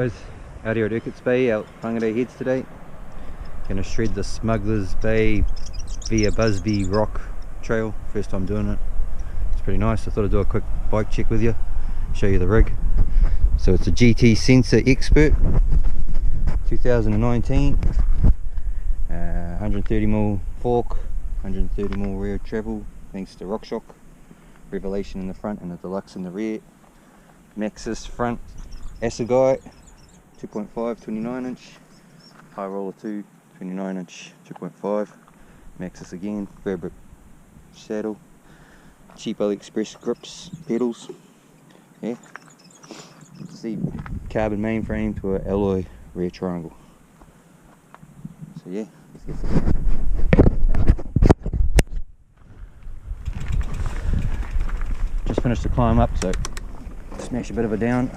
Guys, out here at Urquharts Bay, out whangarei heads today. Gonna shred the Smugglers Bay via Busby Rock Trail. First time doing it. It's pretty nice. I thought I'd do a quick bike check with you, show you the rig. So it's a GT Sensor Expert 2019, 130mm fork, 130mm rear travel thanks to RockShox, Revelation in the front and a Deluxe in the rear, Maxxis front assegai 2.5 29-inch, high roller 2 29-inch 2.5, Maxxis again, fabric saddle, cheap AliExpress grips, pedals, yeah. See, carbon mainframe to an alloy rear triangle. So yeah, let's get started. Just finished the climb up, so smash a bit of a down.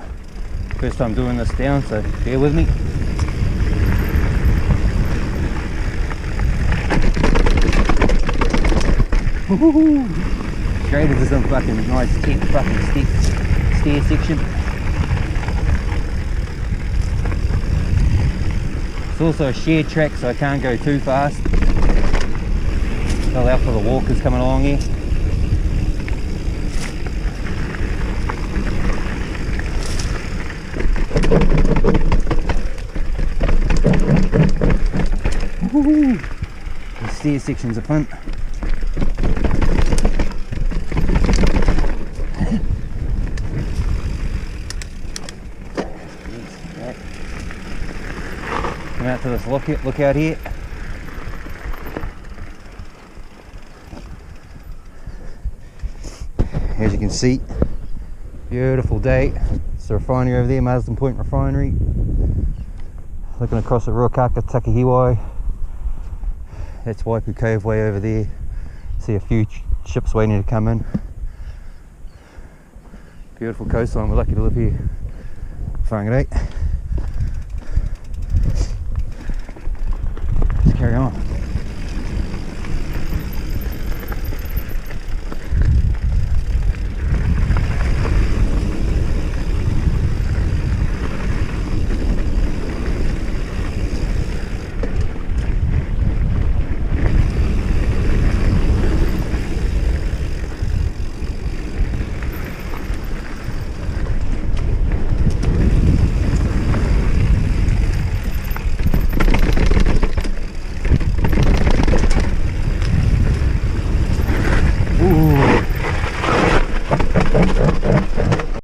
First time doing this down, so bear with me. Straight into some fucking nice steep fucking stair section. It's also a shared track, so I can't go too fast. Allow for the walkers coming along here. The stair sections are fun. Come out to this lookout here. As you can see, beautiful day. It's the refinery over there, Marsden Point Refinery. Looking across at Ruakaka, Takihiwai. That's Waipu Cove way over there. See a few ships waiting to come in. Beautiful coastline, we're lucky to live here. Whangarei.